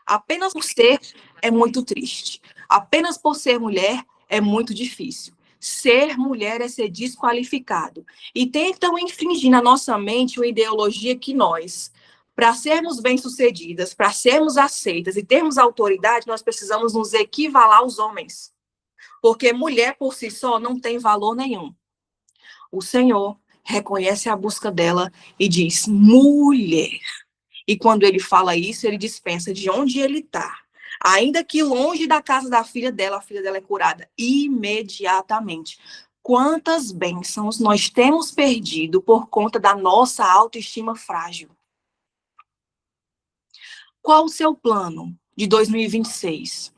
Apenas por ser é muito triste. Apenas por ser mulher é muito difícil. Ser mulher é ser desqualificado. E tentam infringir na nossa mente uma ideologia que nós, para sermos bem-sucedidas, para sermos aceitas e termos autoridade, nós precisamos nos equivalar aos homens. Porque mulher por si só não tem valor nenhum. O Senhor reconhece a busca dela e diz, mulher. E quando ele fala isso, ele dispensa de onde ele está. Ainda que longe da casa da filha dela, a filha dela é curada imediatamente. Quantas bênçãos nós temos perdido por conta da nossa autoestima frágil? Qual o seu plano de 2026?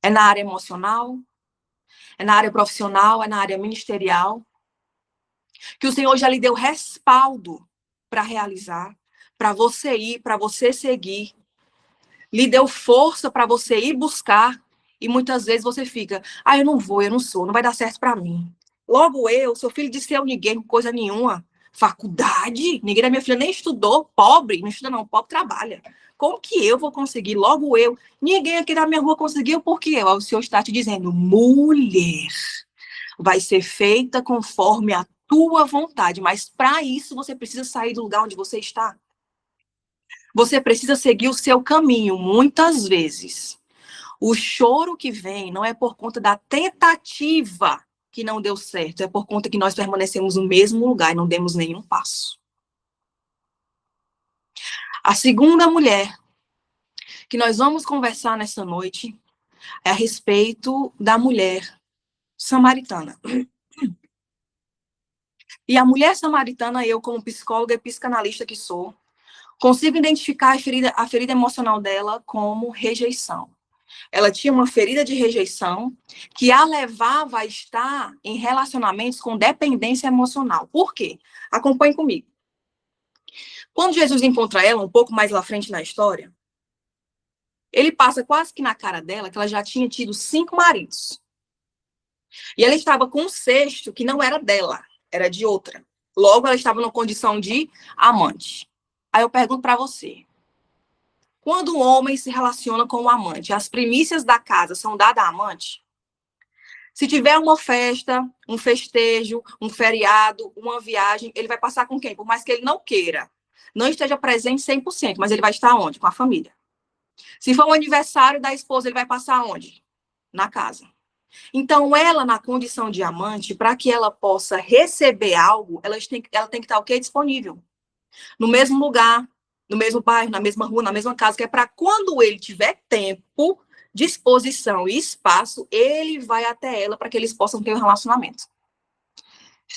É na área emocional? É na área profissional? É na área ministerial? Que o Senhor já lhe deu respaldo para realizar, para você ir, para você seguir. Lhe deu força para você ir buscar. E muitas vezes você fica, eu não vou, eu não sou, não vai dar certo para mim. Logo eu, seu filho disse eu ninguém, coisa nenhuma. Faculdade? Ninguém da minha filha nem estudou, pobre, não estuda não, pobre trabalha. Como que eu vou conseguir? Logo eu. Ninguém aqui da minha rua conseguiu, porque eu. O Senhor está te dizendo, mulher, vai ser feita conforme a tua vontade, mas para isso você precisa sair do lugar onde você está. Você precisa seguir o seu caminho, muitas vezes. O choro que vem não é por conta da tentativa que não deu certo, é por conta que nós permanecemos no mesmo lugar e não demos nenhum passo. A segunda mulher que nós vamos conversar nessa noite é a respeito da mulher samaritana. E a mulher samaritana, eu como psicóloga e psicanalista que sou, consigo identificar a ferida emocional dela como rejeição. Ela tinha uma ferida de rejeição que a levava a estar em relacionamentos com dependência emocional. Por quê? Acompanhe comigo. Quando Jesus encontra ela, um pouco mais lá frente na história, ele passa quase que na cara dela que ela já tinha tido 5 maridos. E ela estava com um sexto que não era dela, era de outra. Logo, ela estava numa condição de amante. Aí eu pergunto para você, quando um homem se relaciona com um amante, as primícias da casa são dadas à amante? Se tiver uma festa, um festejo, um feriado, uma viagem, ele vai passar com quem? Por mais que ele não queira. Não esteja presente 100%, mas ele vai estar onde? Com a família. Se for o aniversário da esposa, ele vai passar onde? Na casa. Então, ela, na condição de amante, para que ela possa receber algo, ela tem que estar o quê? Disponível. No mesmo lugar, no mesmo bairro, na mesma rua, na mesma casa, que é para quando ele tiver tempo, disposição e espaço, ele vai até ela para que eles possam ter um relacionamento.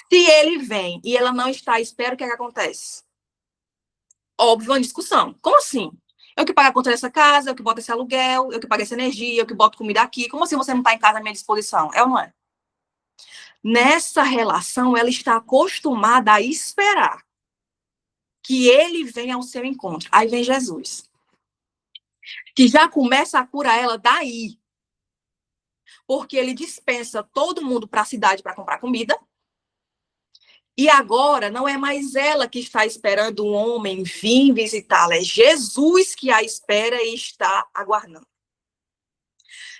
Se ele vem e ela não está à espera, o que é que acontece? Óbvio, uma discussão. Como assim? Eu que pago a conta dessa casa, eu que boto esse aluguel, eu que pago essa energia, eu que boto comida aqui. Como assim você não está em casa à minha disposição? É ou não é? Nessa relação, ela está acostumada a esperar que ele venha ao seu encontro. Aí vem Jesus, que já começa a curar ela daí. Porque ele dispensa todo mundo para a cidade para comprar comida. E agora não é mais ela que está esperando um homem vir visitá-la, é Jesus que a espera e está aguardando.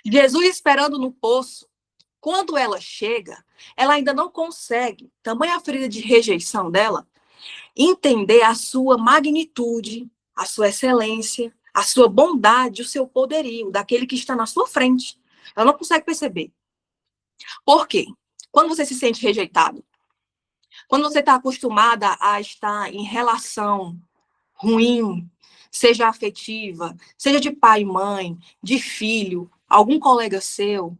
Jesus esperando no poço. Quando ela chega, ela ainda não consegue, tamanha a ferida de rejeição dela, entender a sua magnitude, a sua excelência, a sua bondade, o seu poderio, daquele que está na sua frente. Ela não consegue perceber. Por quê? Quando você se sente rejeitado, quando você está acostumada a estar em relação ruim, seja afetiva, seja de pai e mãe, de filho, algum colega seu,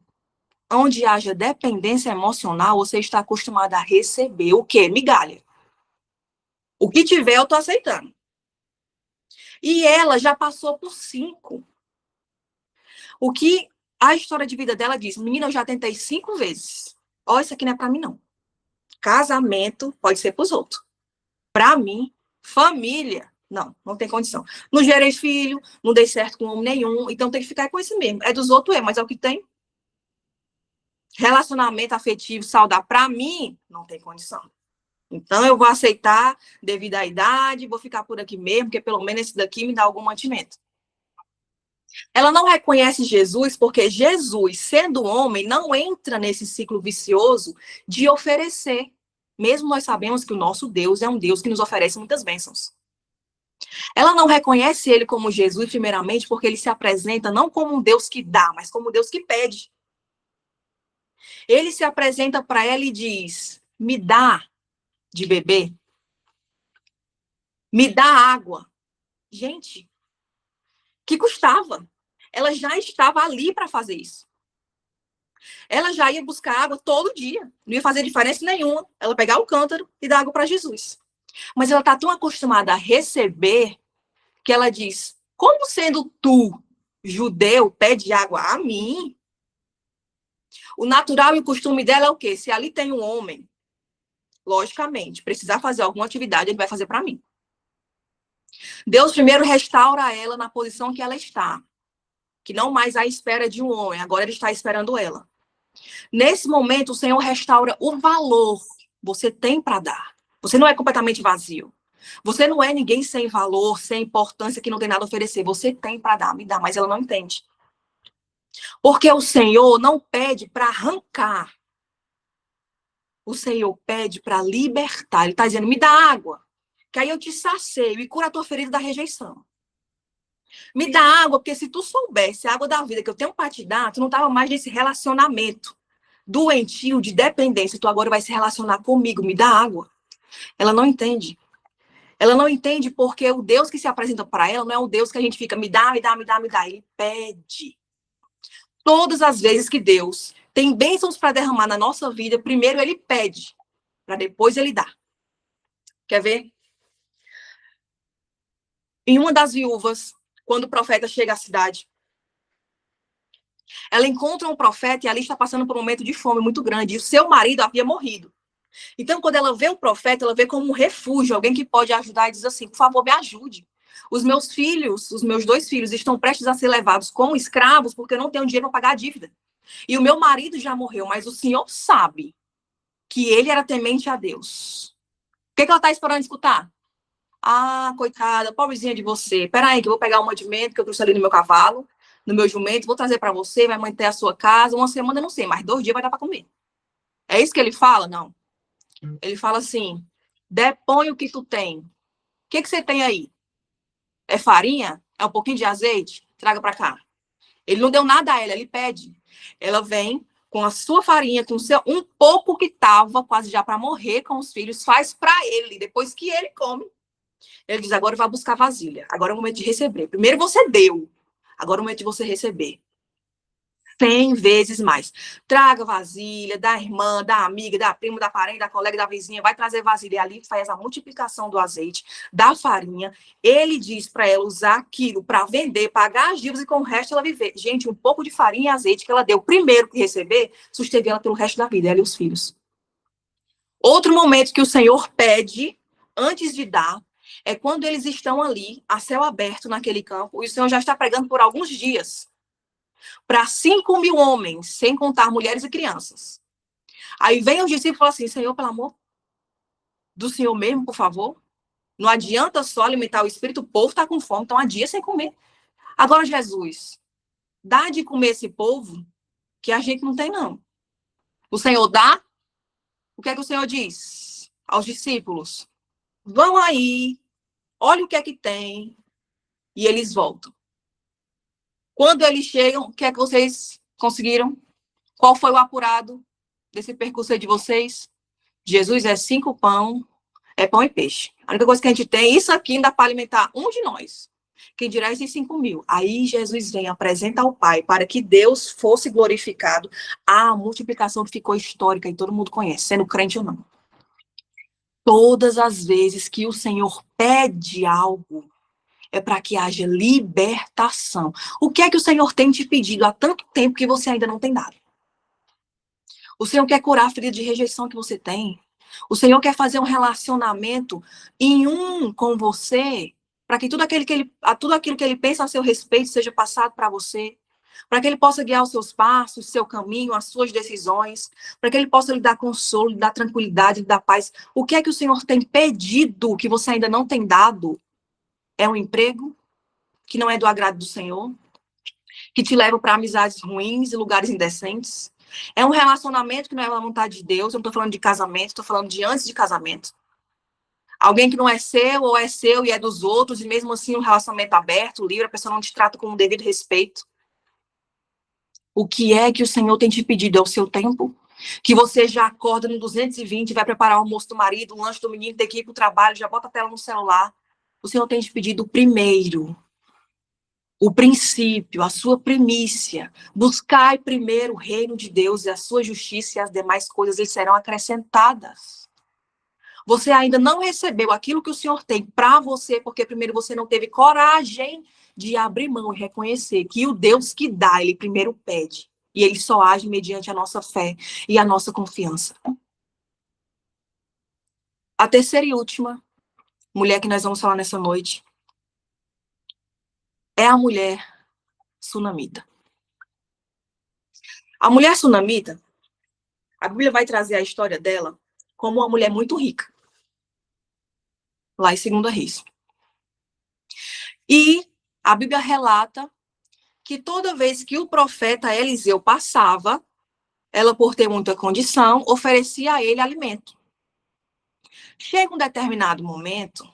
onde haja dependência emocional, você está acostumada a receber o quê? Migalha. O que tiver, eu estou aceitando. E ela já passou por 5. O que a história de vida dela diz, menina, eu já tentei 5 vezes. Ó, isso aqui não é para mim, não. Casamento pode ser para os outros. Para mim, família, não tem condição. Não gerei filho, não dei certo com homem nenhum, então tem que ficar com esse mesmo. É dos outros, mas é o que tem. Relacionamento afetivo, saudável, para mim, não tem condição. Então, eu vou aceitar devido à idade, vou ficar por aqui mesmo, porque pelo menos esse daqui me dá algum mantimento. Ela não reconhece Jesus porque Jesus, sendo homem, não entra nesse ciclo vicioso de oferecer. Mesmo nós sabemos que o nosso Deus é um Deus que nos oferece muitas bênçãos. Ela não reconhece ele como Jesus, primeiramente, porque ele se apresenta não como um Deus que dá, mas como um Deus que pede. Ele se apresenta para ela e diz: me dá de beber, me dá água. Gente, que custava? Ela já estava ali para fazer isso. Ela já ia buscar água todo dia. Não ia fazer diferença nenhuma. Ela pegar o cântaro e dar água para Jesus. Mas ela está tão acostumada a receber que ela diz: como sendo tu, judeu, pede água a mim? O natural e o costume dela é o quê? Se ali tem um homem, logicamente, precisar fazer alguma atividade, ele vai fazer para mim. Deus primeiro restaura ela na posição que ela está, que não mais à espera de um homem, agora ele está esperando ela. Nesse momento, o Senhor restaura o valor que você tem para dar. Você não é completamente vazio. Você não é ninguém sem valor, sem importância, que não tem nada a oferecer. Você tem para dar, me dá, mas ela não entende. Porque o Senhor não pede para arrancar. O Senhor pede para libertar. Ele está dizendo: me dá água, que aí eu te sacio e cura a tua ferida da rejeição. Me dá água, porque se tu soubesse a água da vida que eu tenho para te dar, tu não estava mais nesse relacionamento doentio de dependência. Tu agora vai se relacionar comigo, me dá água. Ela não entende. Ela não entende porque o Deus que se apresenta para ela não é o Deus que a gente fica: me dá, me dá, me dá, me dá. Ele pede. Todas as vezes que Deus tem bênçãos para derramar na nossa vida, primeiro ele pede, para depois ele dá. Quer ver? Em uma das viúvas, quando o profeta chega à cidade, ela encontra um profeta e ali está passando por um momento de fome muito grande. E o seu marido havia morrido. Então, quando ela vê o profeta, ela vê como um refúgio, alguém que pode ajudar, e diz assim: por favor, me ajude. Os meus filhos, os meus 2 filhos, estão prestes a ser levados como escravos porque eu não tenho dinheiro para pagar a dívida. E o meu marido já morreu, mas o Senhor sabe que ele era temente a Deus. O que ela está esperando escutar? Ah, coitada, pobrezinha de você. Peraí, que eu vou pegar um mantimento que eu trouxe ali no meu cavalo, no meu jumento, vou trazer para você, vai manter a sua casa. Uma semana, eu não sei, mas 2 dias vai dar para comer. É isso que ele fala? Não. Ele fala assim: depõe o que tu tem. O que você tem aí? É farinha? É um pouquinho de azeite? Traga para cá. Ele não deu nada a ela, ele pede. Ela vem com a sua farinha, com o seu, um pouco que estava quase já para morrer com os filhos, faz para ele. Depois que ele come, ele diz: agora vai buscar vasilha. Agora é o momento de receber. Primeiro você deu, agora é o momento de você receber. 100 vezes mais. Traga vasilha da irmã, da amiga, da prima, da parente, da colega, da vizinha. Vai trazer vasilha ali, faz a multiplicação do azeite, da farinha. Ele diz para ela usar aquilo para vender, pagar as dívidas e com o resto ela viver. Gente, um pouco de farinha e azeite que ela deu primeiro que receber, susteve ela pelo resto da vida, ela e os filhos. Outro momento que o Senhor pede, antes de dar, é quando eles estão ali, a céu aberto naquele campo, e o Senhor já está pregando por alguns dias para 5.000 homens, sem contar mulheres e crianças. Aí vem os discípulos e falam assim: Senhor, pelo amor do Senhor mesmo, por favor. Não adianta só alimentar o espírito, o povo está com fome, estão há dias sem comer. Agora, Jesus, dá de comer esse povo que a gente não tem, não. O Senhor dá, o que é que o Senhor diz aos discípulos? Vão aí, olha o que é que tem, e eles voltam. Quando eles chegam, o que é que vocês conseguiram? Qual foi o apurado desse percurso aí de vocês? Jesus é 5 pão, é pão e peixe. A única coisa que a gente tem, isso aqui ainda para alimentar um de nós. Quem dirá esses 5.000? Aí Jesus vem, apresenta ao Pai, para que Deus fosse glorificado. A multiplicação que ficou histórica e todo mundo conhece, sendo crente ou não. Todas as vezes que o Senhor pede algo, é para que haja libertação. O que é que o Senhor tem te pedido há tanto tempo que você ainda não tem dado? O Senhor quer curar a ferida de rejeição que você tem. O Senhor quer fazer um relacionamento em um com você, para que tudo aquilo que ele pensa a seu respeito seja passado para você, para que ele possa guiar os seus passos, seu caminho, as suas decisões, para que ele possa lhe dar consolo, lhe dar tranquilidade, lhe dar paz. O que é que o Senhor tem pedido que você ainda não tem dado? É um emprego que não é do agrado do Senhor? que te levam para amizades ruins e lugares indecentes. É um relacionamento que não é a vontade de Deus. Eu não estou falando de casamento, estou falando de antes de casamento. Alguém que não é seu ou é seu e é dos outros, e mesmo assim um relacionamento aberto, livre, a pessoa não te trata com o devido respeito. O que é que o Senhor tem te pedido? É o seu tempo? Que você já acorda no 220, vai preparar o almoço do marido, o lanche do menino, tem que ir para o trabalho, já bota a tela no celular. O Senhor tem te pedido primeiro, o princípio, a sua primícia. Buscai primeiro o reino de Deus e a sua justiça, e as demais coisas lhe serão acrescentadas. Você ainda não recebeu aquilo que o Senhor tem para você, porque primeiro você não teve coragem de abrir mão e reconhecer que o Deus que dá, ele primeiro pede. E ele só age mediante a nossa fé e a nossa confiança. A terceira e última mulher que nós vamos falar nessa noite é a mulher sunamita. A mulher sunamita, a Bíblia vai trazer a história dela como uma mulher muito rica, lá em 2 Reis. E a Bíblia relata que toda vez que o profeta Eliseu passava, ela, por ter muita condição, oferecia a ele alimento. Chega um determinado momento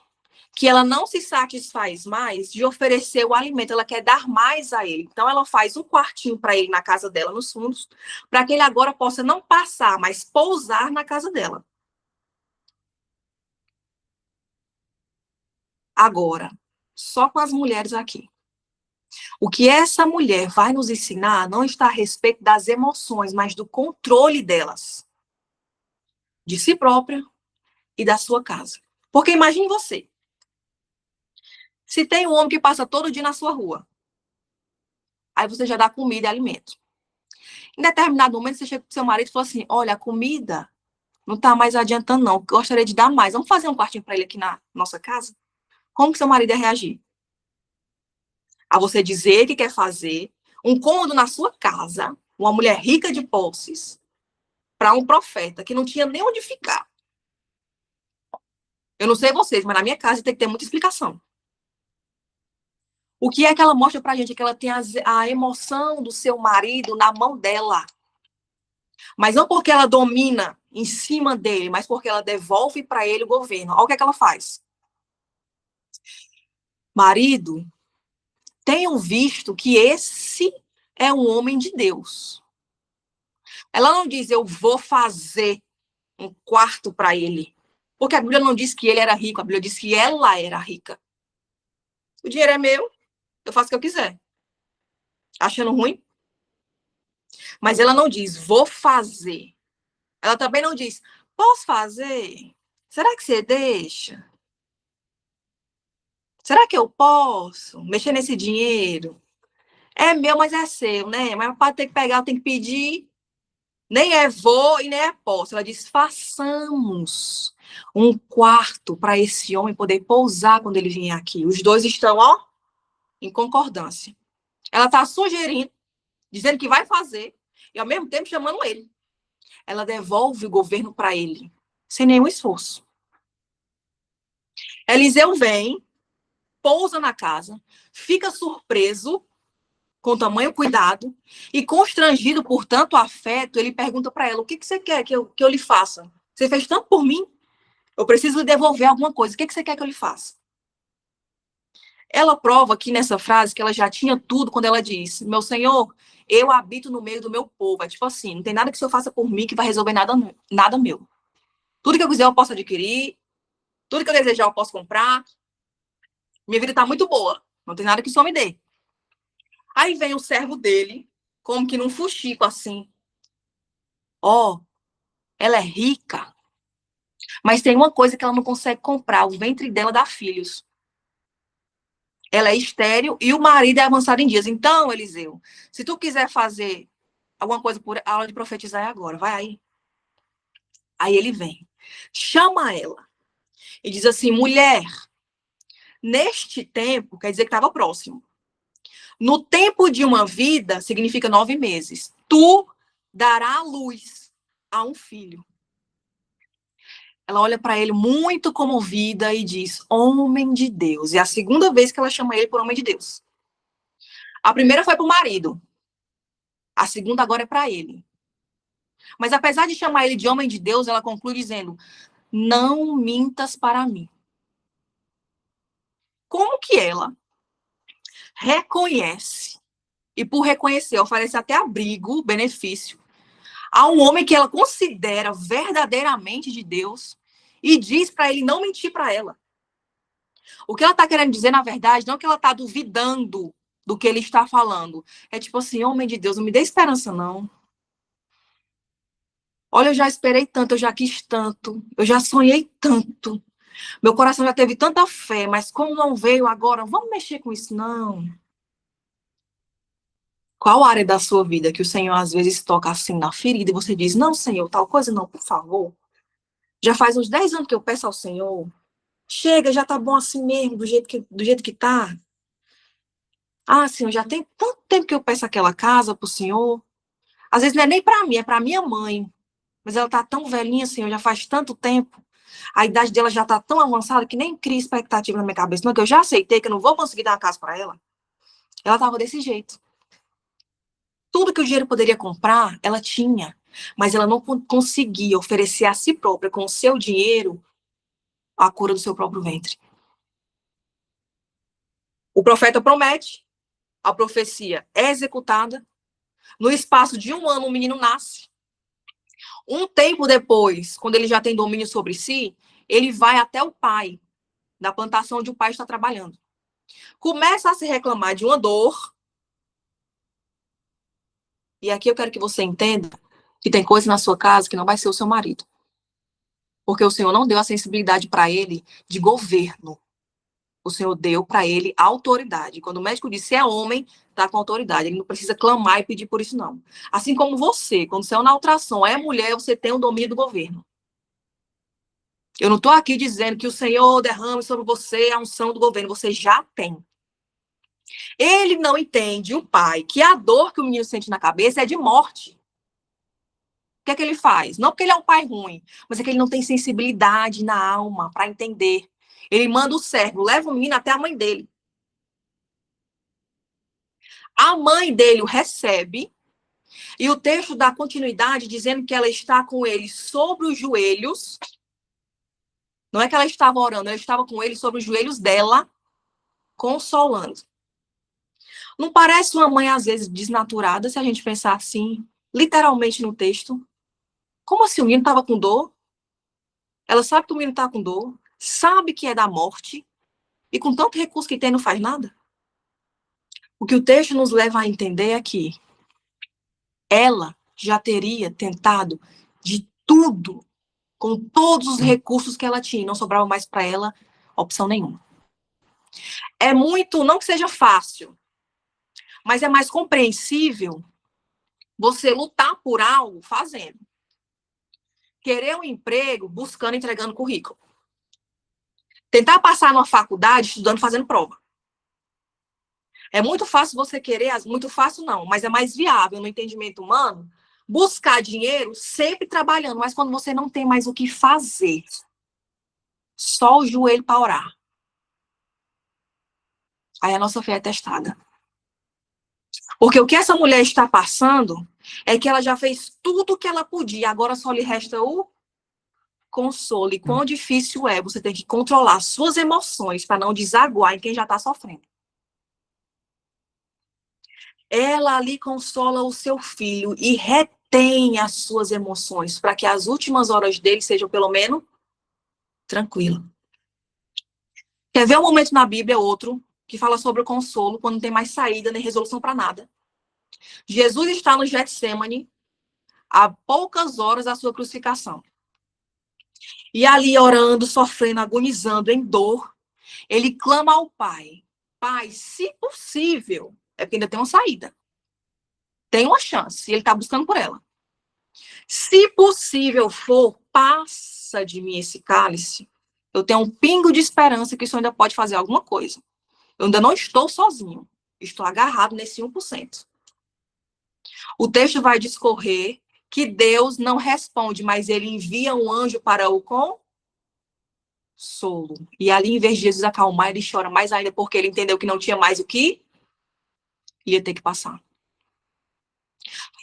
que ela não se satisfaz mais de oferecer o alimento, ela quer dar mais a ele. Então, ela faz um quartinho para ele na casa dela, nos fundos, para que ele agora possa não passar, mas pousar na casa dela. Agora, só com as mulheres aqui. O que essa mulher vai nos ensinar não está a respeito das emoções, mas do controle delas, de si própria e da sua casa. Porque imagine você, se tem um homem que passa todo dia na sua rua, aí você já dá comida e alimento. Em determinado momento, você chega pro seu marido e fala assim, olha, a comida não está mais adiantando não, gostaria de dar mais. Vamos fazer um quartinho para ele aqui na nossa casa? Como que seu marido ia reagir? A você dizer que quer fazer um cômodo na sua casa, uma mulher rica de posses, para um profeta que não tinha nem onde ficar. Eu não sei vocês, mas na minha casa tem que ter muita explicação. O que é que ela mostra pra gente? É que ela tem a emoção do seu marido na mão dela. Mas não porque ela domina em cima dele, mas porque ela devolve para ele o governo. Olha o que é que ela faz. Marido, tenham visto que esse é um homem de Deus. Ela não diz, eu vou fazer um quarto para ele. Porque a Bíblia não diz que ele era rico, a Bíblia diz que ela era rica. O dinheiro é meu, eu faço o que eu quiser. Achando ruim? Mas ela não diz, vou fazer. Ela também não diz, posso fazer? Será que você deixa? Será que eu posso mexer nesse dinheiro? É meu, mas é seu, né? Mas para ter que pegar, eu tenho que pedir. Nem é vou e nem é posso. Ela diz, façamos um quarto para esse homem poder pousar quando ele vier aqui. Os dois estão, ó, em concordância. Ela está sugerindo, dizendo que vai fazer, e ao mesmo tempo chamando ele. Ela devolve o governo para ele, sem nenhum esforço. Eliseu vem, pousa na casa, fica surpreso com tamanho cuidado e constrangido por tanto afeto, ele pergunta para ela, o que você quer que eu lhe faça? Você fez tanto por mim, eu preciso lhe devolver alguma coisa, o que você quer que eu lhe faça? Ela prova aqui nessa frase que ela já tinha tudo quando ela diz, meu senhor, eu habito no meio do meu povo, é tipo assim, não tem nada que o senhor faça por mim que vai resolver nada meu. Tudo que eu quiser eu posso adquirir, tudo que eu desejar eu posso comprar, minha vida tá muito boa, não tem nada que o senhor me dê. Aí vem o servo dele, como que num fuxico assim. Ó, ela é rica, mas tem uma coisa que ela não consegue comprar, o ventre dela dá filhos. Ela é estéril e o marido é avançado em dias. Então, Eliseu, se tu quiser fazer alguma coisa por a hora de profetizar é agora, vai aí. Aí ele vem, chama ela e diz assim, mulher, neste tempo, quer dizer que estava próximo. No tempo de uma vida, significa 9 meses. Tu dará à luz a um filho. Ela olha para ele muito comovida e diz, homem de Deus. É a segunda vez que ela chama ele por homem de Deus. A primeira foi para o marido. A segunda agora é para ele. Mas apesar de chamar ele de homem de Deus, ela conclui dizendo: não mintas para mim. Como que ela reconhece, e por reconhecer, oferece até abrigo, benefício, a um homem que ela considera verdadeiramente de Deus e diz para ele não mentir para ela? O que ela está querendo dizer, na verdade, não é que ela está duvidando do que ele está falando. É tipo assim: homem de Deus, não me dê esperança, não. Olha, eu já esperei tanto, eu já quis tanto, eu já sonhei tanto. Meu coração já teve tanta fé, mas como não veio agora, vamos mexer com isso, não. Qual área da sua vida que o Senhor às vezes toca assim na ferida e você diz: não, Senhor, tal coisa não, por favor? Já faz uns 10 anos que eu peço ao Senhor. Chega, já tá bom assim mesmo, do jeito que tá. Ah, Senhor, já tem tanto tempo que eu peço aquela casa pro Senhor. Às vezes não é nem para mim, é para minha mãe. Mas ela tá tão velhinha, Senhor, já faz tanto tempo. A idade dela já tá tão avançada que nem cria expectativa na minha cabeça. Não, que eu já aceitei que eu não vou conseguir dar uma casa para ela. Ela tava desse jeito. Tudo que o dinheiro poderia comprar, ela tinha. Mas ela não conseguia oferecer a si própria, com o seu dinheiro, a cura do seu próprio ventre. O profeta promete, a profecia é executada. No espaço de 1 ano, o menino nasce. Um tempo depois, quando ele já tem domínio sobre si, ele vai até o pai, da plantação onde o pai está trabalhando. Começa a se reclamar de uma dor. E aqui eu quero que você entenda que tem coisa na sua casa que não vai ser o seu marido. Porque o Senhor não deu a sensibilidade para ele de governo. O Senhor deu para ele autoridade. Quando o médico disse é homem, está com autoridade. Ele não precisa clamar e pedir por isso, não. Assim como você, quando você é na ultrassom, é mulher, você tem o domínio do governo. Eu não estou aqui dizendo que o Senhor derrame sobre você a unção do governo. Você já tem. Ele não entende, o pai, que a dor que o menino sente na cabeça é de morte. O que é que ele faz? Não porque ele é um pai ruim, mas é que ele não tem sensibilidade na alma para entender. Ele manda o servo, leva o menino até a mãe dele. A mãe dele o recebe, e o texto dá continuidade dizendo que ela está com ele sobre os joelhos. Não é que ela estava orando, ela estava com ele sobre os joelhos dela, consolando. Não parece uma mãe, às vezes, desnaturada, se a gente pensar assim, literalmente no texto? Como assim? O menino estava com dor? Ela sabe que o menino está com dor, sabe que é da morte, e com tanto recurso que tem, não faz nada? O que o texto nos leva a entender é que ela já teria tentado de tudo, com todos os recursos que ela tinha, não sobrava mais para ela opção nenhuma. É muito, não que seja fácil, mas é mais compreensível você lutar por algo fazendo. Querer um emprego buscando, entregando currículo. Tentar passar numa faculdade estudando, fazendo prova. É muito fácil você querer, muito fácil não, mas é mais viável no entendimento humano, buscar dinheiro sempre trabalhando, mas quando você não tem mais o que fazer, só o joelho para orar. Aí a nossa fé é testada. Porque o que essa mulher está passando é que ela já fez tudo o que ela podia, agora só lhe resta o consolo. E quão difícil é você ter que controlar suas emoções para não desaguar em quem já está sofrendo. Ela ali consola o seu filho e retém as suas emoções para que as últimas horas dele sejam pelo menos tranquilas. Quer ver um momento na Bíblia, outro, que fala sobre o consolo quando não tem mais saída nem resolução para nada? Jesus está no Getsêmani há poucas horas da sua crucificação. E ali orando, sofrendo, agonizando em dor, ele clama ao Pai: Pai, se possível, é porque ainda tem uma saída. Tem uma chance, e ele está buscando por ela. Se possível for, passa de mim esse cálice. Eu tenho um pingo de esperança que isso ainda pode fazer alguma coisa. Eu ainda não estou sozinho. Estou agarrado nesse 1%. O texto vai discorrer que Deus não responde, mas ele envia um anjo para o consolo. E ali, em vez de Jesus acalmar, ele chora mais ainda, porque ele entendeu que não tinha mais o que ia ter que passar.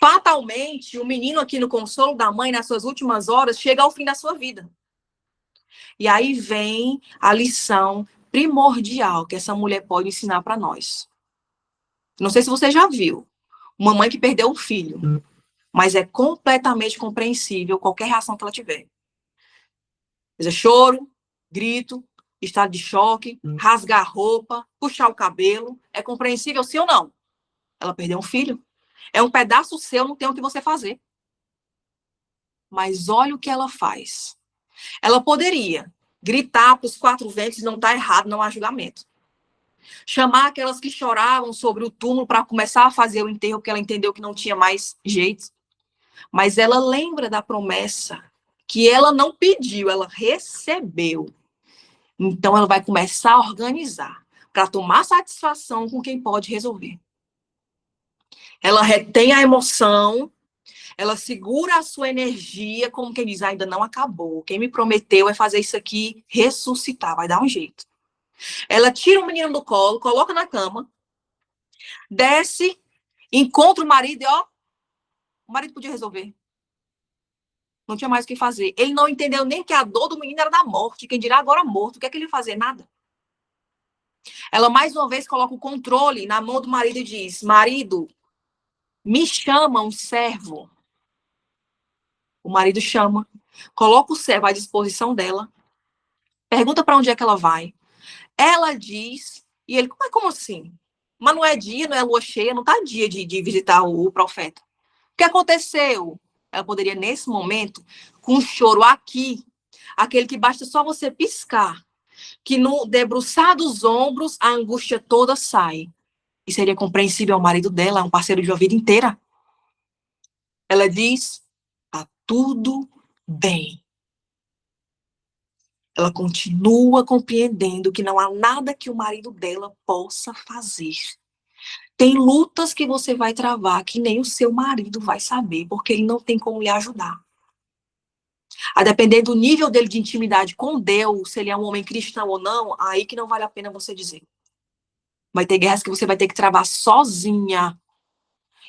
Fatalmente, o menino aqui no consolo da mãe, nas suas últimas horas, chega ao fim da sua vida. E aí vem a lição primordial que essa mulher pode ensinar para nós. Não sei se você já viu uma mãe que perdeu um filho, mas é completamente compreensível qualquer reação que ela tiver. Seja choro, grito, estado de choque, rasgar a roupa, puxar o cabelo. É compreensível sim ou não? Ela perdeu um filho. É um pedaço seu, não tem o que você fazer. Mas olha o que ela faz. Ela poderia gritar para os quatro ventos, não está errado, não há julgamento. Chamar aquelas que choravam sobre o túmulo para começar a fazer o enterro, porque ela entendeu que não tinha mais jeito. Mas ela lembra da promessa que ela não pediu, ela recebeu. Então ela vai começar a organizar para tomar satisfação com quem pode resolver. Ela retém a emoção, ela segura a sua energia, como quem diz, ainda não acabou. Quem me prometeu é fazer isso aqui ressuscitar, vai dar um jeito. Ela tira o menino do colo, coloca na cama, desce, encontra o marido e ó, o marido podia resolver. Não tinha mais o que fazer. Ele não entendeu nem que a dor do menino era da morte. Quem dirá agora morto. O que é que ele ia fazer? Nada. Ela mais uma vez coloca o controle na mão do marido e diz: marido, me chama um servo. O marido chama, coloca o servo à disposição dela, pergunta para onde é que ela vai. Ela diz, e ele, como assim? Mas não é dia, não é lua cheia, não está dia de visitar o profeta. O que aconteceu? Ela poderia, nesse momento, com um choro aqui, aquele que basta só você piscar, que no debruçar dos ombros, a angústia toda sai. E seria compreensível ao marido dela, um parceiro de uma vida inteira. Ela diz, tá tudo bem. Ela continua compreendendo que não há nada que o marido dela possa fazer. Tem lutas que você vai travar que nem o seu marido vai saber, porque ele não tem como lhe ajudar. A depender do nível dele de intimidade com Deus, se ele é um homem cristão ou não, aí que não vale a pena você dizer. Vai ter guerras que você vai ter que travar sozinha.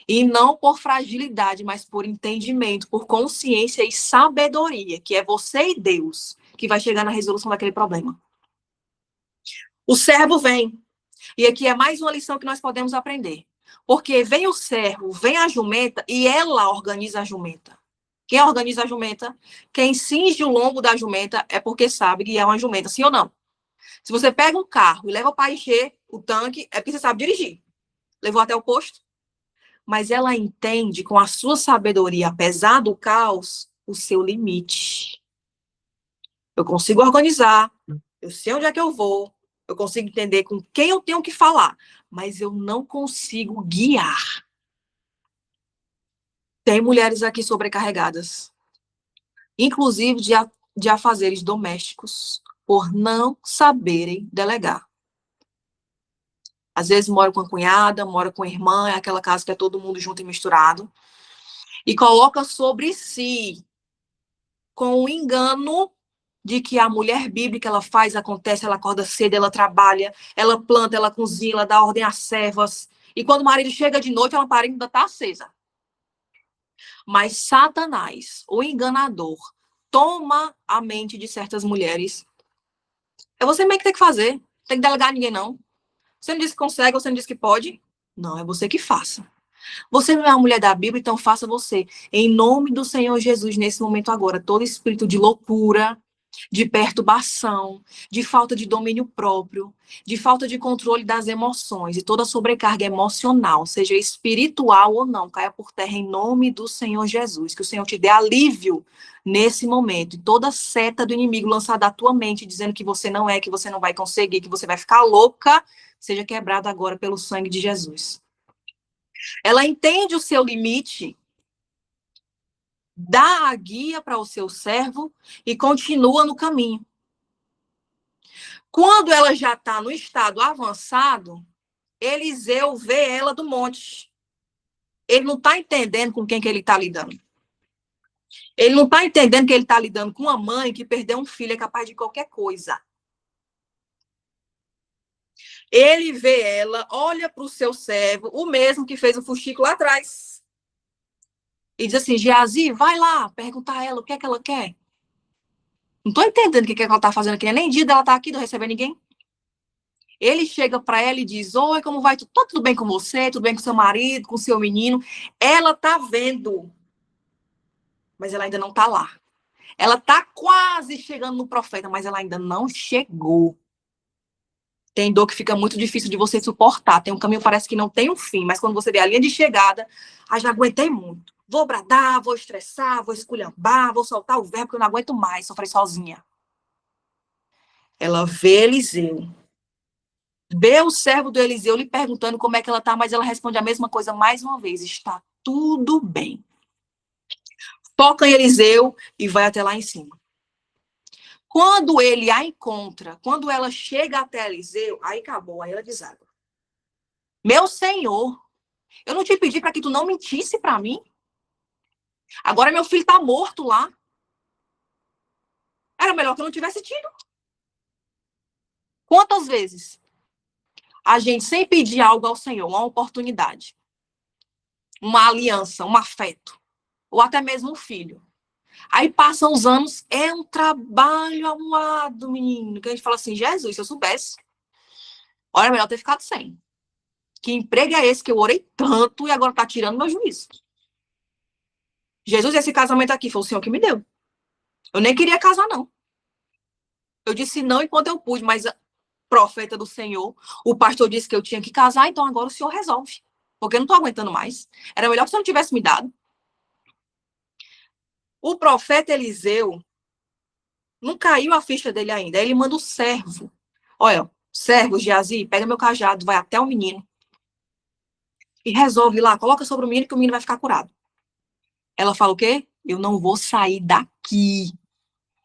E não por fragilidade, mas por entendimento, por consciência e sabedoria, que é você e Deus que vai chegar na resolução daquele problema. O servo vem. E aqui é mais uma lição que nós podemos aprender. Porque vem o servo, vem a jumenta e ela organiza a jumenta. Quem organiza a jumenta? Quem cinge o lombo da jumenta é porque sabe que é uma jumenta, sim ou não? Se você pega um carro e leva para encher o tanque, é porque você sabe dirigir. Levou até o posto? Mas ela entende com a sua sabedoria, apesar do caos, o seu limite. Eu consigo organizar, eu sei onde é que eu vou, eu consigo entender com quem eu tenho que falar, mas eu não consigo guiar. Tem mulheres aqui sobrecarregadas, inclusive de afazeres domésticos, por não saberem delegar. Às vezes mora com a cunhada, mora com a irmã, é aquela casa que é todo mundo junto e misturado, e coloca sobre si, com o engano de que a mulher bíblica, ela faz, acontece, ela acorda cedo, ela trabalha, ela planta, ela cozinha, ela dá ordem às servas, e quando o marido chega de noite, a lamparina ainda está acesa. Mas Satanás, o enganador, toma a mente de certas mulheres. É você mesmo que tem que fazer, não tem que delegar a ninguém, não. Você não disse que consegue, você não disse que pode? Não, é você que faça. Você não é uma mulher da Bíblia, então faça você. Em nome do Senhor Jesus, nesse momento agora, todo espírito de loucura, de perturbação, de falta de domínio próprio, de falta de controle das emoções e toda sobrecarga emocional, seja espiritual ou não, caia por terra em nome do Senhor Jesus. Que o Senhor te dê alívio nesse momento. E toda seta do inimigo lançada à tua mente, dizendo que você não é, que você não vai conseguir, que você vai ficar louca, seja quebrada agora pelo sangue de Jesus. Ela entende o seu limite, dá a guia para o seu servo e continua no caminho. Quando ela já está no estado avançado, Eliseu vê ela do monte. Ele não está entendendo com quem que ele está lidando. Ele não está entendendo que ele está lidando com uma mãe que perdeu um filho, é capaz de qualquer coisa. Ele vê ela, olha para o seu servo, o mesmo que fez o fuxico lá atrás. E diz assim, Geazi, vai lá, perguntar a ela o que é que ela quer. Não estou entendendo o que é que ela está fazendo aqui. Nem dia dela tá aqui, não recebe ninguém. Ele chega para ela e diz, oi, como vai? Tá tudo bem com você? Tudo bem com seu marido, com seu menino? Ela tá vendo, mas ela ainda não tá lá. Ela tá quase chegando no profeta, mas ela ainda não chegou. Tem dor que fica muito difícil de você suportar. Tem um caminho que parece que não tem um fim, mas quando você vê a linha de chegada, já aguentei muito. Vou bradar, vou estressar, vou esculhambar, vou soltar o verbo, porque eu não aguento mais sofrer sozinha. Ela vê Eliseu. Vê o servo do Eliseu lhe perguntando como é que ela tá, mas ela responde a mesma coisa mais uma vez. Está tudo bem. Foca em Eliseu e vai até lá em cima. Quando ele a encontra, quando ela chega até Eliseu, aí acabou, aí ela deságua. Meu Senhor, eu não te pedi para que tu não mentisse para mim? Agora meu filho está morto lá. Era melhor que eu não tivesse tido. Quantas vezes a gente, sem pedir algo ao Senhor, uma oportunidade, uma aliança, um afeto, ou até mesmo um filho. Aí passam os anos, é um trabalho amado, menino, que a gente fala assim, Jesus, se eu soubesse, olha, melhor ter ficado sem. Que emprego é esse que eu orei tanto e agora está tirando meu juízo? Jesus, esse casamento aqui foi o Senhor que me deu. Eu nem queria casar, não. Eu disse não enquanto eu pude, mas profeta do Senhor, o pastor disse que eu tinha que casar, então agora o Senhor resolve. Porque eu não estou aguentando mais. Era melhor que o Senhor não tivesse me dado. O profeta Eliseu, não caiu a ficha dele ainda. Aí ele manda o servo. Olha, servo, Geazi, pega meu cajado, vai até o menino. E resolve lá, coloca sobre o menino que o menino vai ficar curado. Ela fala o quê? Eu não vou sair daqui.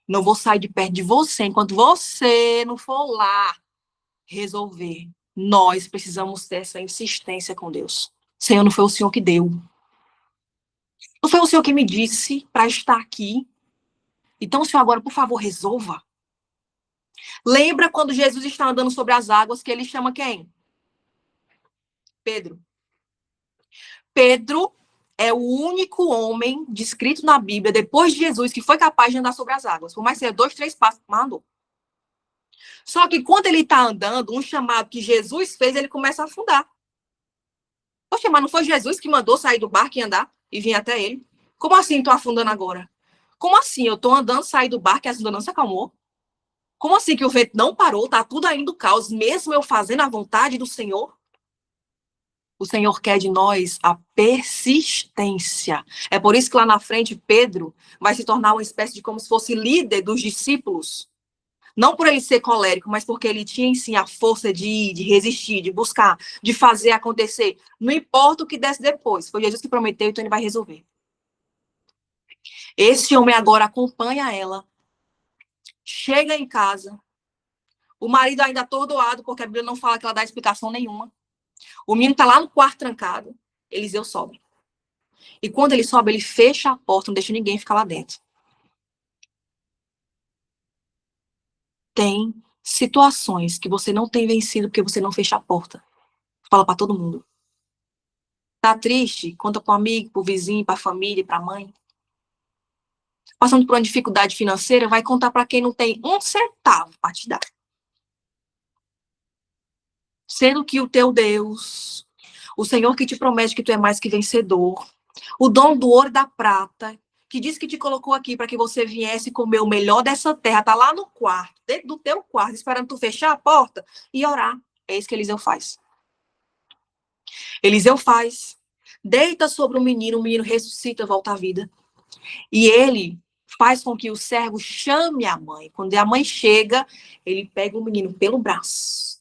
Não vou sair de perto de você enquanto você não for lá resolver. Nós precisamos ter essa insistência com Deus. Senhor, não foi o Senhor que deu. Não foi o Senhor que me disse para estar aqui. Então, Senhor, agora, por favor, resolva. Lembra quando Jesus está andando sobre as águas, que ele chama quem? Pedro. Pedro é o único homem descrito na Bíblia, depois de Jesus, que foi capaz de andar sobre as águas. Por mais que seja 2, 3 passos, mas andou. Só que quando ele está andando, um chamado que Jesus fez, ele começa a afundar. Poxa, mas não foi Jesus que mandou sair do barco e andar e vir até ele? Como assim estou afundando agora? Como assim? Eu estou andando, saí do barco e a onda não se acalmou? Como assim que o vento não parou? Está tudo ainda caos, mesmo eu fazendo a vontade do Senhor? O Senhor quer de nós a persistência. É por isso que lá na frente, Pedro vai se tornar uma espécie de como se fosse líder dos discípulos. Não por ele ser colérico, mas porque ele tinha em si a força de ir, de resistir, de buscar, de fazer acontecer. Não importa o que desse depois. Foi Jesus que prometeu, então ele vai resolver. Esse homem agora acompanha ela. Chega em casa. O marido ainda atordoado, porque a Bíblia não fala que ela dá explicação nenhuma. O menino está lá no quarto trancado. Eliseu sobe. E quando ele sobe, ele fecha a porta, não deixa ninguém ficar lá dentro. Tem situações que você não tem vencido porque você não fecha a porta. Fala para todo mundo. Tá triste? Conta para o amigo, para o vizinho, para a família, para a mãe. Passando por uma dificuldade financeira, vai contar para quem não tem um centavo para te dar. Sendo que o teu Deus, o Senhor que te promete que tu é mais que vencedor, o dono do ouro e da prata, que disse que te colocou aqui para que você viesse comer o melhor dessa terra, tá lá no quarto, dentro do teu quarto, esperando tu fechar a porta e orar. É isso que Eliseu faz. Eliseu faz. Deita sobre o menino ressuscita, volta à vida. E ele faz com que o servo chame a mãe. Quando a mãe chega, ele pega o menino pelo braço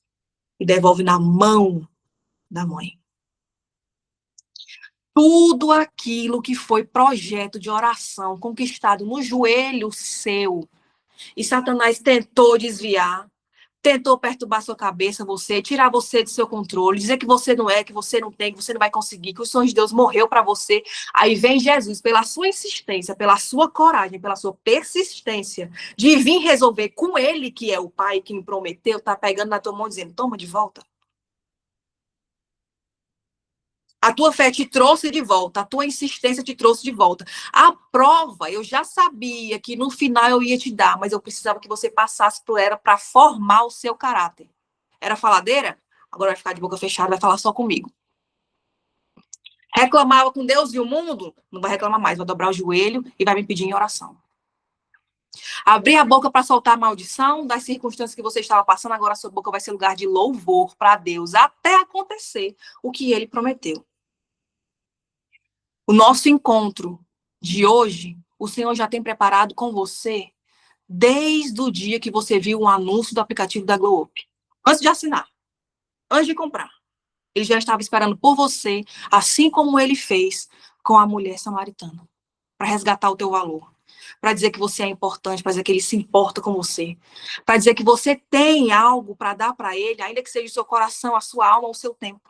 e devolve na mão da mãe. Tudo aquilo que foi projeto de oração conquistado no joelho seu, e Satanás tentou desviar, tentou perturbar sua cabeça, você, tirar você do seu controle, dizer que você não é, que você não tem, que você não vai conseguir, que o sonho de Deus morreu para você. Aí vem Jesus, pela sua insistência, pela sua coragem, pela sua persistência, de vir resolver com ele, que é o pai que me prometeu, tá pegando na tua mão dizendo, toma de volta. A tua fé te trouxe de volta, a tua insistência te trouxe de volta. A prova, eu já sabia que no final eu ia te dar, mas eu precisava que você passasse por ela para formar o seu caráter. Era faladeira? Agora vai ficar de boca fechada, vai falar só comigo. Reclamava com Deus e o mundo? Não vai reclamar mais, vai dobrar o joelho e vai me pedir em oração. Abrir a boca para soltar a maldição das circunstâncias que você estava passando, agora a sua boca vai ser lugar de louvor para Deus, até acontecer o que ele prometeu. O nosso encontro de hoje, o Senhor já tem preparado com você desde o dia que você viu o anúncio do aplicativo da Globo. Antes de assinar, antes de comprar. Ele já estava esperando por você, assim como ele fez com a mulher samaritana, para resgatar o teu valor, para dizer que você é importante, para dizer que ele se importa com você, para dizer que você tem algo para dar para ele, ainda que seja o seu coração, a sua alma, o seu tempo.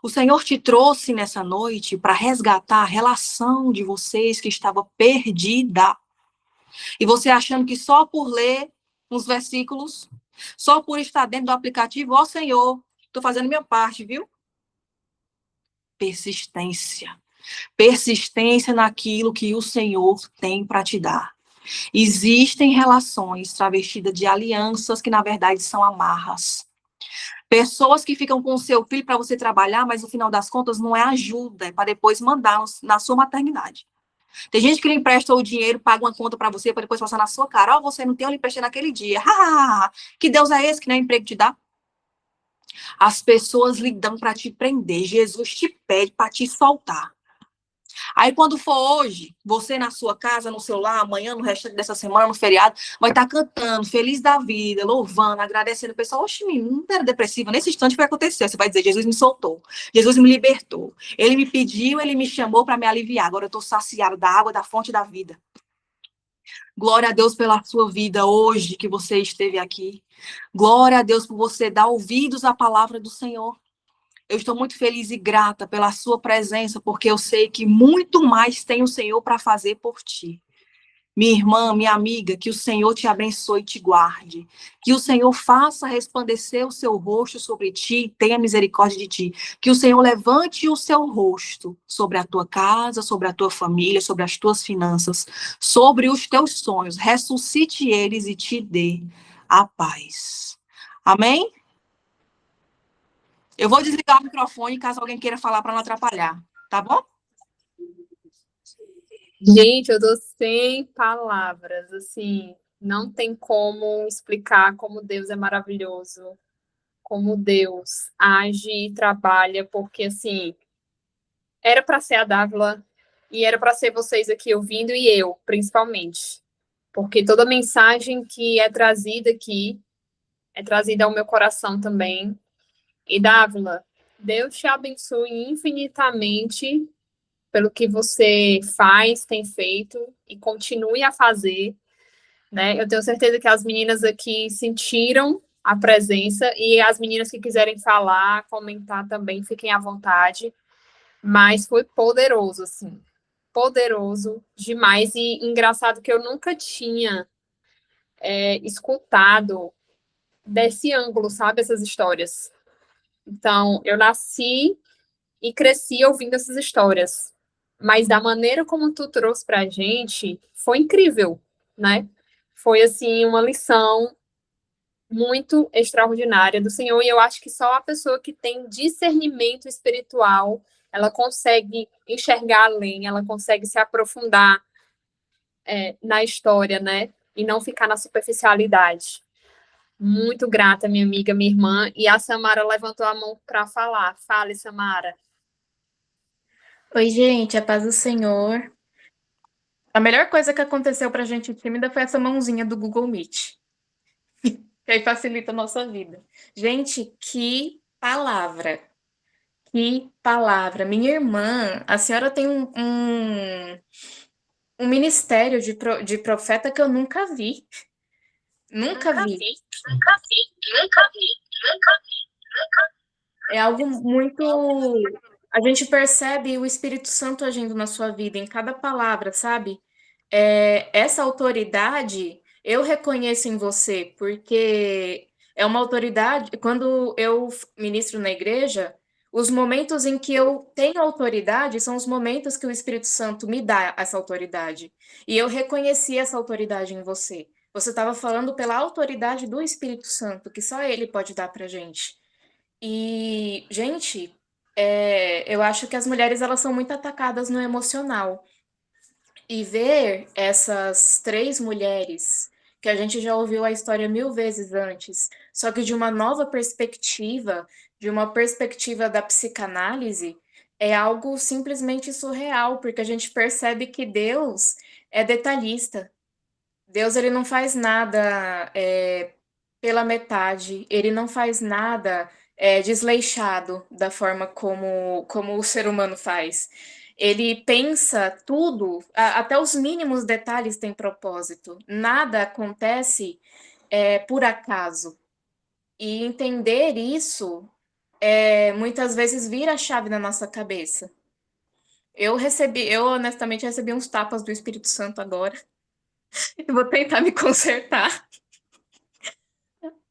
O Senhor te trouxe nessa noite para resgatar a relação de vocês que estava perdida. E você achando que só por ler uns versículos, só por estar dentro do aplicativo, ó Senhor, estou fazendo minha parte, viu? Persistência. Persistência naquilo que o Senhor tem para te dar. Existem relações travestidas de alianças que, na verdade, são amarras. Pessoas que ficam com o seu filho para você trabalhar, mas no final das contas não é ajuda, é para depois mandar na sua maternidade. Tem gente que lhe empresta o dinheiro, paga uma conta para você, para depois passar na sua cara. Ó, você não tem, eu lhe emprestei naquele dia. Que Deus é esse que nem emprego te dá? As pessoas lhe dão para te prender. Jesus te pede para te soltar. Aí, quando for hoje, você na sua casa, no seu lar, amanhã, no resto dessa semana, no feriado, vai estar cantando, feliz da vida, louvando, agradecendo o pessoal. Oxe, não era depressiva. Nesse instante foi acontecer. Você vai dizer, Jesus me soltou. Jesus me libertou. Ele me pediu, ele me chamou para me aliviar. Agora eu estou saciado da água, da fonte da vida. Glória a Deus pela sua vida hoje que você esteve aqui. Glória a Deus por você dar ouvidos à palavra do Senhor. Eu estou muito feliz e grata pela sua presença, porque eu sei que muito mais tem o Senhor para fazer por ti. Minha irmã, minha amiga, que o Senhor te abençoe e te guarde. Que o Senhor faça resplandecer o seu rosto sobre ti, tenha misericórdia de ti. Que o Senhor levante o seu rosto sobre a tua casa, sobre a tua família, sobre as tuas finanças, sobre os teus sonhos. Ressuscite eles e te dê a paz. Amém? Eu vou desligar o microfone caso alguém queira falar para não atrapalhar, tá bom? Gente, eu tô sem palavras, assim, não tem como explicar como Deus é maravilhoso, como Deus age e trabalha, porque, assim, era para ser a Dávila e era para ser vocês aqui ouvindo e eu, principalmente, porque toda mensagem que é trazida aqui é trazida ao meu coração também. E Dávila, Deus te abençoe infinitamente pelo que você faz, tem feito e continue a fazer, né? Eu tenho certeza que as meninas aqui sentiram a presença e as meninas que quiserem falar, comentar também, fiquem à vontade. Mas foi poderoso, assim, poderoso demais e engraçado que eu nunca tinha escutado desse ângulo, sabe, essas histórias. Então, eu nasci e cresci ouvindo essas histórias. Mas da maneira como tu trouxe pra gente, foi incrível, né? Foi, assim, uma lição muito extraordinária do Senhor. E eu acho que só a pessoa que tem discernimento espiritual, ela consegue enxergar além, ela consegue se aprofundar na história, né? E não ficar na superficialidade. Muito grata, minha amiga, minha irmã. E a Samara levantou a mão para falar. Fale, Samara. Oi, gente, a paz do Senhor. A melhor coisa que aconteceu pra gente tímida foi essa mãozinha do Google Meet, que aí facilita a nossa vida. Gente, que palavra! Que palavra! Minha irmã, a senhora tem um ministério de profeta que eu nunca vi. Nunca vi. É algo muito. A gente percebe o Espírito Santo agindo na sua vida, em cada palavra, sabe? Essa autoridade eu reconheço em você, porque é uma autoridade. Quando eu ministro na igreja, Os momentos em que eu tenho autoridade são os momentos que o Espírito Santo me dá essa autoridade. E eu reconheci essa autoridade em você. Você estava falando pela autoridade do Espírito Santo, que só ele pode dar pra gente. E, gente, eu acho que as mulheres elas são muito atacadas no emocional. E ver essas 3 mulheres, que a gente já ouviu a história 1000 vezes antes, só que de uma nova perspectiva, de uma perspectiva da psicanálise, é algo simplesmente surreal, porque a gente percebe que Deus é detalhista. Deus ele não faz nada pela metade, ele não faz nada desleixado da forma como o ser humano faz. Ele pensa tudo, até os mínimos detalhes têm propósito. Nada acontece por acaso. E entender isso muitas vezes vira a chave na nossa cabeça. Eu honestamente recebi uns tapas do Espírito Santo agora. E vou tentar me consertar.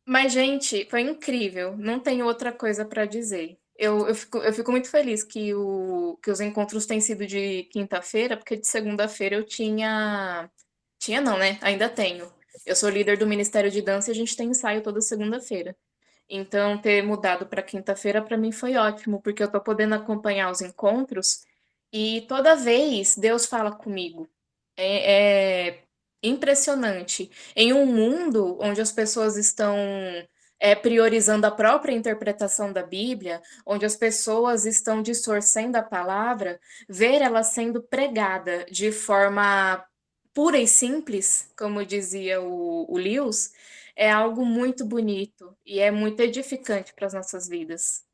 Mas, gente, foi incrível. Não tenho outra coisa para dizer. Eu fico muito feliz que os encontros têm sido de quinta-feira, porque de segunda-feira eu tinha. Tinha não, né? Ainda tenho. Eu sou líder do Ministério de Dança e a gente tem ensaio toda segunda-feira. Então, ter mudado para quinta-feira para mim foi ótimo, porque eu tô podendo acompanhar os encontros e toda vez Deus fala comigo. É impressionante. Em um mundo onde as pessoas estão priorizando a própria interpretação da Bíblia, onde as pessoas estão distorcendo a palavra, ver ela sendo pregada de forma pura e simples, como dizia o Lewis, é algo muito bonito e é muito edificante para as nossas vidas.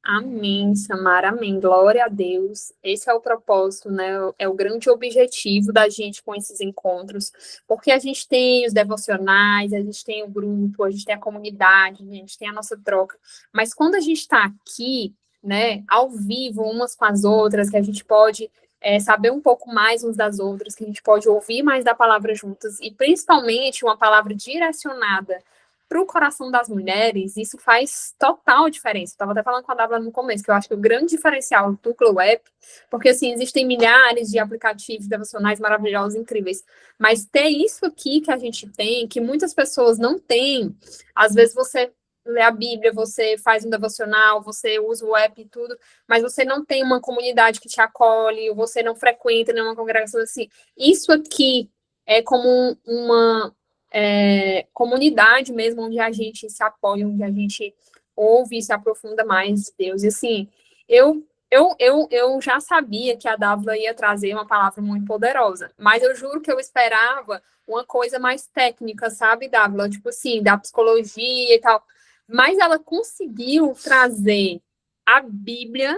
Amém, Samara, amém. Glória a Deus. Esse é o propósito, né? É o grande objetivo da gente com esses encontros, porque a gente tem os devocionais, a gente tem o grupo, a gente tem a comunidade, a gente tem a nossa troca. Mas quando a gente está aqui, né, ao vivo, umas com as outras, que a gente pode saber um pouco mais uns das outras, que a gente pode ouvir mais da palavra juntas, e principalmente uma palavra direcionada para o coração das mulheres, isso faz total diferença. Eu estava até falando com a Dávila no começo, que eu acho que o grande diferencial do Glow App, porque assim, existem milhares de aplicativos devocionais maravilhosos, incríveis, mas ter isso aqui que a gente tem, que muitas pessoas não têm, às vezes você lê a Bíblia, você faz um devocional, você usa o app e tudo, mas você não tem uma comunidade que te acolhe, você não frequenta nenhuma congregação assim. Isso aqui é como uma comunidade mesmo, onde a gente se apoia, onde a gente ouve e se aprofunda mais de Deus. E assim, eu já sabia que a Dávila ia trazer uma palavra muito poderosa, mas eu juro que eu esperava uma coisa mais técnica, sabe, Dávila? Tipo assim, da psicologia e tal. Mas ela conseguiu trazer a Bíblia,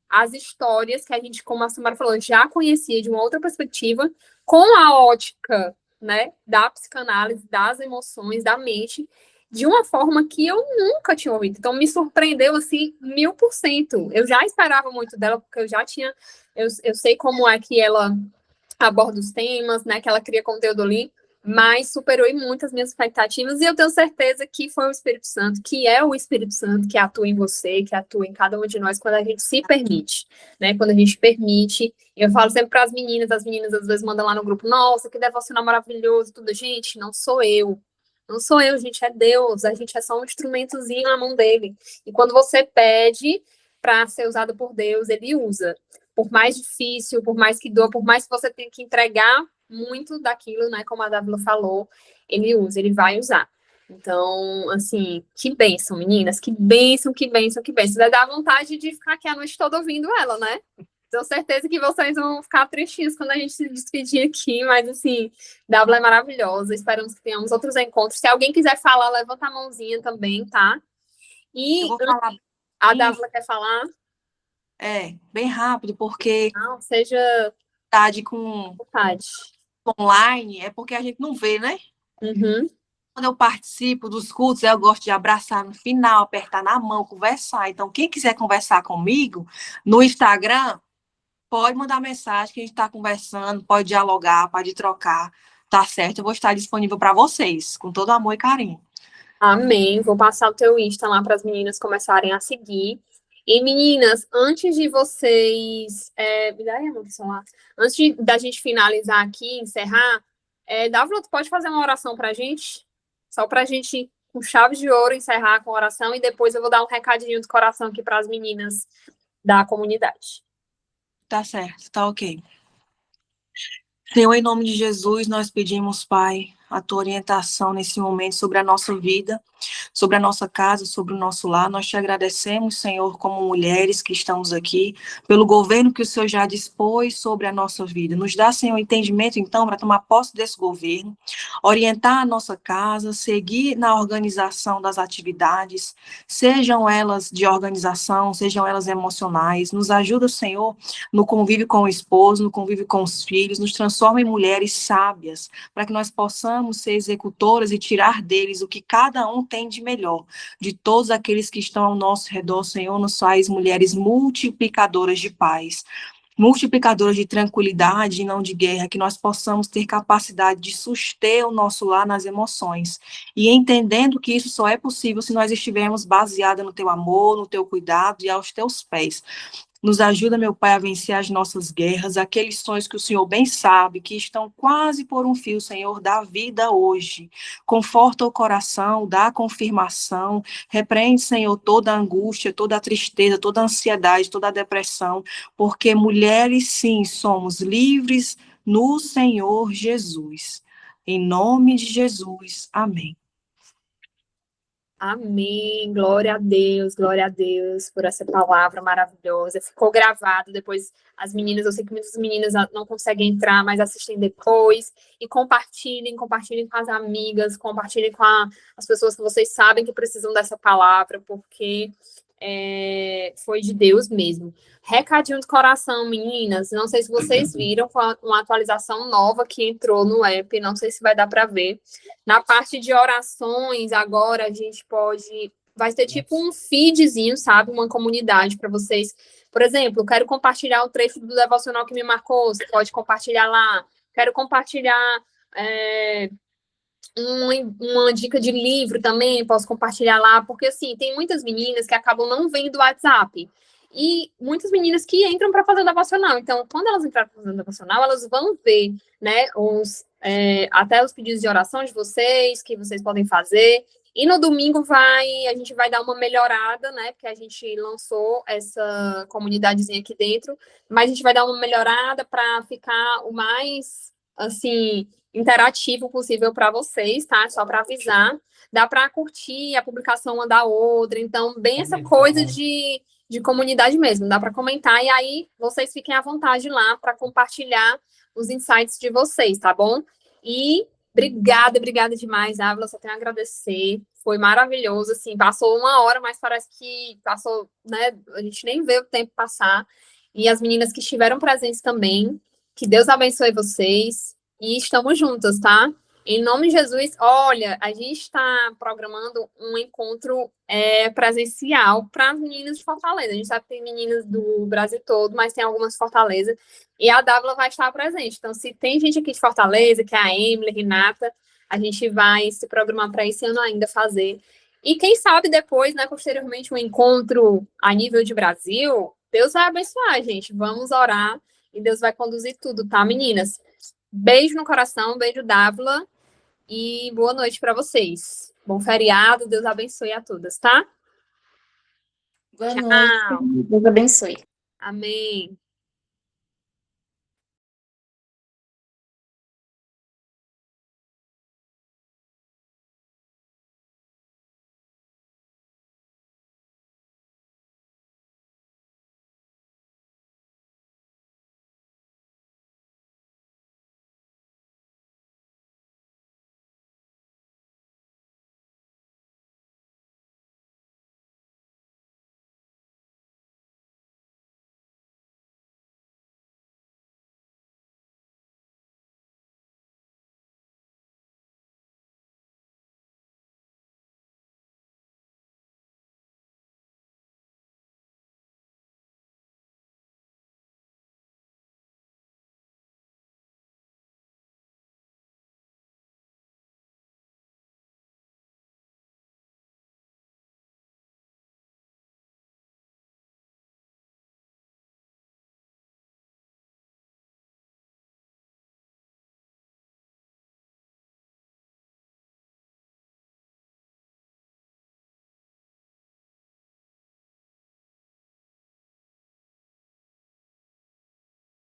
as histórias que a gente, como a Samara falou, já conhecia de uma outra perspectiva, com a ótica, né, da psicanálise, das emoções, da mente, de uma forma que eu nunca tinha ouvido. Então, me surpreendeu, assim, 1000%. Eu já esperava muito dela, porque eu já tinha... Eu sei como é que ela aborda os temas, né, que ela cria conteúdo ali, mas superou muito as minhas expectativas, e eu tenho certeza que foi o Espírito Santo, que é o Espírito Santo que atua em você, que atua em cada um de nós, quando a gente se permite, né, quando a gente permite. Eu falo sempre para as meninas às vezes mandam lá no grupo, nossa, que devocional maravilhoso, tudo, gente, não sou eu, gente, é Deus, a gente é só um instrumentozinho na mão dele, e quando você pede para ser usado por Deus, ele usa, por mais difícil, por mais que doa, por mais que você tenha que entregar muito daquilo, né, como a Dávila falou, ele usa, ele vai usar. Então, assim, que bênção, meninas, que bênção, que bênção, que bênção. Vai dar vontade de ficar aqui a noite toda ouvindo ela, né? Tenho certeza que vocês vão ficar tristinhos quando a gente se despedir aqui, mas, assim, Dávila é maravilhosa, esperamos que tenhamos outros encontros. Se alguém quiser falar, levanta a mãozinha também, tá? E Eu vou falar a Dávila quer falar? bem rápido, porque Não, seja com vontade. online é porque a gente não vê, né? Uhum. Quando eu participo dos cultos, eu gosto de abraçar no final, apertar na mão, conversar. Então, quem quiser conversar comigo no Instagram, pode mandar mensagem que a gente está conversando, pode dialogar, pode trocar, tá certo? Eu vou estar disponível para vocês, com todo amor e carinho. Amém. Vou passar o teu Insta lá para as meninas começarem a seguir. E, meninas, antes de vocês... me dá aí, amor, do celular. Antes da gente finalizar aqui, encerrar, Dávila, tu pode fazer uma oração pra gente? Só pra gente, com chave de ouro, encerrar com oração, e depois eu vou dar um recadinho do coração aqui para as meninas da comunidade. Tá certo, tá ok. Senhor, em nome de Jesus, nós pedimos, Pai, a tua orientação nesse momento sobre a nossa vida, sobre a nossa casa, sobre o nosso lar. Nós te agradecemos, Senhor, como mulheres que estamos aqui, pelo governo que o Senhor já dispôs sobre a nossa vida. Nos dá, Senhor, entendimento, então, para tomar posse desse governo, orientar a nossa casa, seguir na organização das atividades, sejam elas de organização, sejam elas emocionais. Nos ajuda, Senhor, no convívio com o esposo, no convívio com os filhos, nos transforma em mulheres sábias, para que nós possamos ser executoras e tirar deles o que cada um tem de melhor. De todos aqueles que estão ao nosso redor, Senhor, nos faz mulheres multiplicadoras de paz, multiplicadoras de tranquilidade e não de guerra, que nós possamos ter capacidade de suster o nosso lar nas emoções, e entendendo que isso só é possível se nós estivermos baseadas no teu amor, no teu cuidado e aos teus pés. Nos ajuda, meu Pai, a vencer as nossas guerras, aqueles sonhos que o Senhor bem sabe, que estão quase por um fio, Senhor, da vida hoje. Conforta o coração, dá confirmação, repreende, Senhor, toda a angústia, toda a tristeza, toda a ansiedade, toda a depressão, porque mulheres, sim, somos livres no Senhor Jesus. Em nome de Jesus, amém. Amém, glória a Deus por essa palavra maravilhosa. Ficou gravado, depois as meninas, eu sei que muitas meninas não conseguem entrar, mas assistem depois, e compartilhem com as amigas, compartilhem com as pessoas que vocês sabem que precisam dessa palavra, porque foi de Deus mesmo. Recadinho do coração, meninas, não sei se vocês viram, uma atualização nova que entrou no app, não sei se vai dar para ver. Na parte de orações, agora a gente vai ter tipo um feedzinho, sabe? Uma comunidade para vocês. Por exemplo, quero compartilhar o trecho do devocional que me marcou, você pode compartilhar lá. Quero compartilhar uma dica de livro também, posso compartilhar lá, porque assim, tem muitas meninas que acabam não vendo o WhatsApp. E muitas meninas que entram para fazer o devocional. Então, quando elas entrarem para fazer o devocional, elas vão ver, né, até os pedidos de oração de vocês, que vocês podem fazer. E no domingo a gente vai dar uma melhorada, né, porque a gente lançou essa comunidadezinha aqui dentro, mas a gente vai dar uma melhorada para ficar o mais, assim, interativo possível para vocês, tá? Só para avisar. Dá para curtir a publicação uma da outra, então, bem essa coisa de comunidade mesmo, dá para comentar, e aí vocês fiquem à vontade lá para compartilhar os insights de vocês, tá bom? E obrigada demais, Ávila, só tenho a agradecer, foi maravilhoso, assim, passou 1 hora, mas parece que passou, né, a gente nem vê o tempo passar, e as meninas que estiveram presentes também, que Deus abençoe vocês, e estamos juntas, tá? Em nome de Jesus, olha, a gente está programando um encontro presencial para as meninas de Fortaleza. A gente sabe que tem meninas do Brasil todo, mas tem algumas de Fortaleza. E a Dávila vai estar presente. Então, se tem gente aqui de Fortaleza, que é a Emily, Renata, a gente vai se programar para esse ano ainda fazer. E quem sabe depois, né, posteriormente, um encontro a nível de Brasil, Deus vai abençoar, gente. Vamos orar e Deus vai conduzir tudo, tá, meninas? Beijo no coração, beijo, Dávila. E boa noite para vocês. Bom feriado, Deus abençoe a todas, tá? Boa Tchau. noite. Deus abençoe. Amém.